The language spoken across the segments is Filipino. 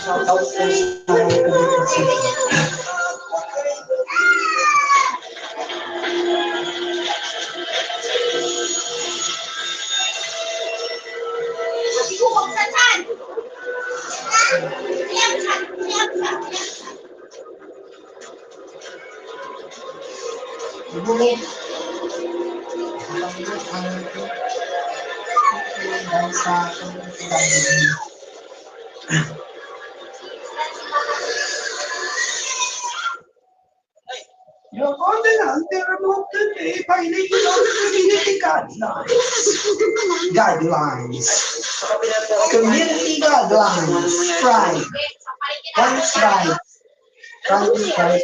Shoutout po sa Pilipinas. Bumili. Your ordinance, they removed the violation of the community guidelines. Community guidelines. Right. That's right. Right.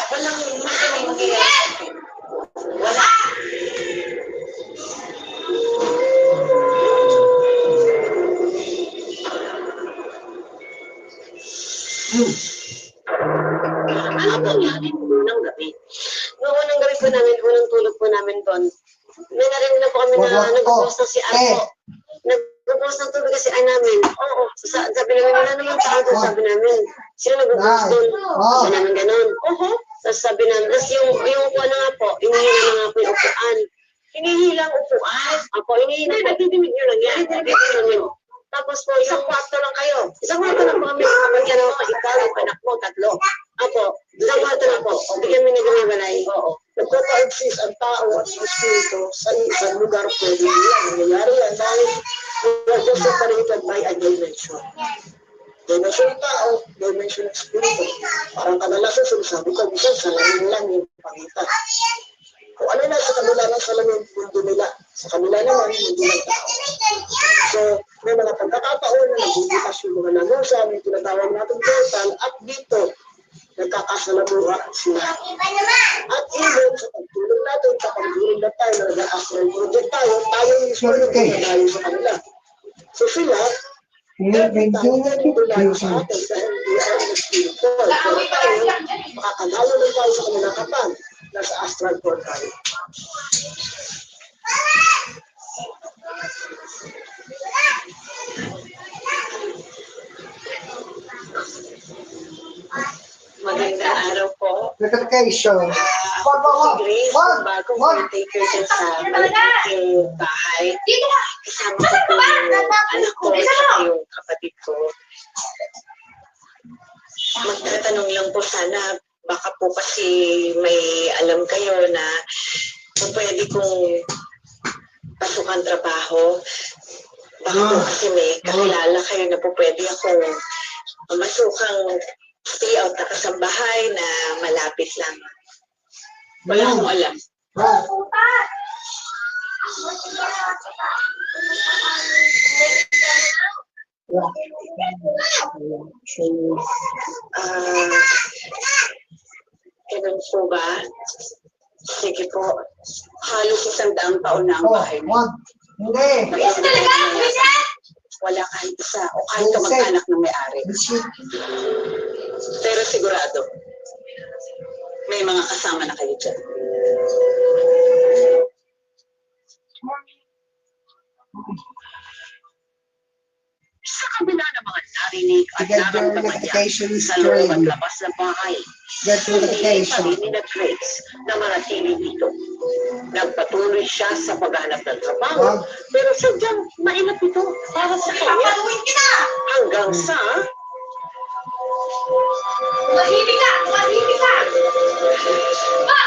Walang mangyayari. Wala. Ano nangyari unang gabi? Noong unang gabi po namin, unang tulog po namin doon, may narinig na po kami na nag-post na si Arpo. Nag-post ng tubig kasi namin. Oo. Sabi namin, wala naman sa auto, sabi namin. Sino nag-post doon? Sabi namin ganun. Tapos sabi namin, tapos yung upuan na nga po, inihila na nga po yung upuan. Hinihilang upuan? Apo, hinihilang. Hindi, nagtitimig nyo lang yan. Nagtitimig nyo. Tapos po, isang kwarto lang kayo. Isang kwarto lang po kami. Kapag yan ako, ikaw, yung anak mo, tatlo. Apo, isang kwarto lang po. O, bigyan mo nag-iwalay. Oo. Nagpapa-exist ang tao at espiritu sa isang lugar po. Nangyayari yan dahil we're just separated by a dimension. Dimension ng tao, dimension ng espiritu. Parang kadalasan sinasabi ko, minsan salamin lang yung pangitan. Kung ano na sa kanila lang salamin, mundo nila. Sa kanila naman, mundo ng tao. So, may mga pagkakataon na nagbubukas yung mga nanusa, may tinatawag natin portal, at dito, nagkakasalamuha sila. At even sa pagtulong natin, sa pagtulong na tayo, na nag-astral project tayo, tayo mismo yung pinadayo sa kanila. So sila, every time na nitulayo sa atin, dahil we are in the spiritual, pero tayo, makakadalo lang tayo sa kanila kapag nasa astral portal. Magandang araw po. Notification. Bagong caretaker dyan sa malaking bahay. Kasama ko po yung anak ko at yung kapatid ko. Magtatanong lang po sana, baka po kasi may alam kayo na kung pwede kong pasukan trabaho. Baka po kasi may kakilala kayo na po pwede akong masukang stay out na kasambahay na malapit lang. Wala akong alam. Ganun po ba? Sige po. Halos 100 taon na ang bahay mo. Hindi. Wala kahit isa o kahit kamag-anak ng may-ari. Pero sigurado, may mga kasama na kayo dyan. Sa kabila ng mga narinig at naramdaman niya sa loob at labas ng bahay, hindi pa rin ni Grace na manatili dito. Nagpatuloy siya sa paghahanap ng trabaho, pero sadyang mainap ito para sa kanya. Hanggang sa... Mahimik ka! Mahimik ka! Ba!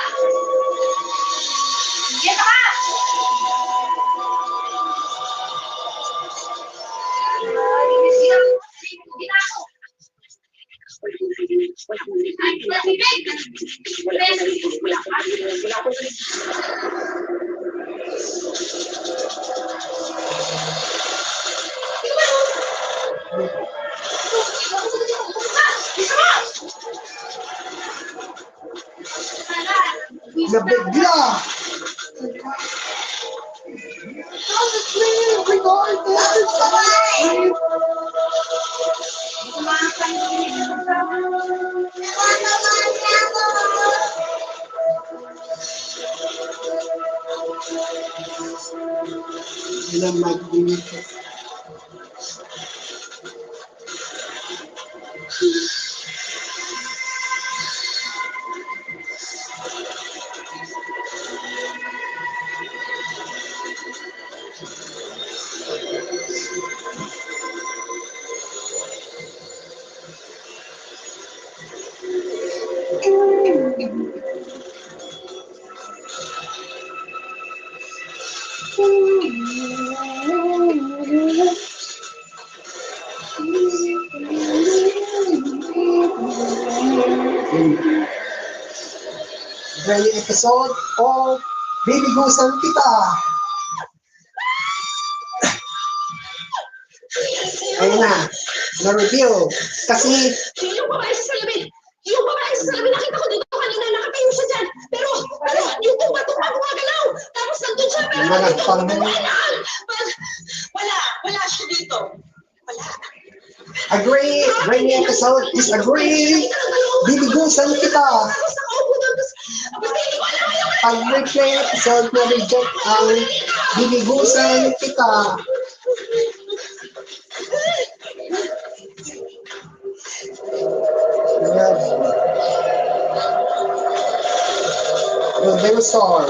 Diyan ka! Nabigla! Ilang mag-init. Very episode of Bibigusan Kita. Ayun na-review. Kasi, Yung babae sa salamin! Yung babae sa salamin, nakita ko dito kanina, nakatayo siya dyan. Pero, yung tuba-tuba gumagalaw. Tapos nandun siya, pero nandito. Wala siya dito. Wala. agree, rainy episode, disagree, Bibigusan Kita. Tapos nakaupo doon, tapos hindi ko alam. Pag replay episode na reject ang Bibigusan Kita. Dinosaur.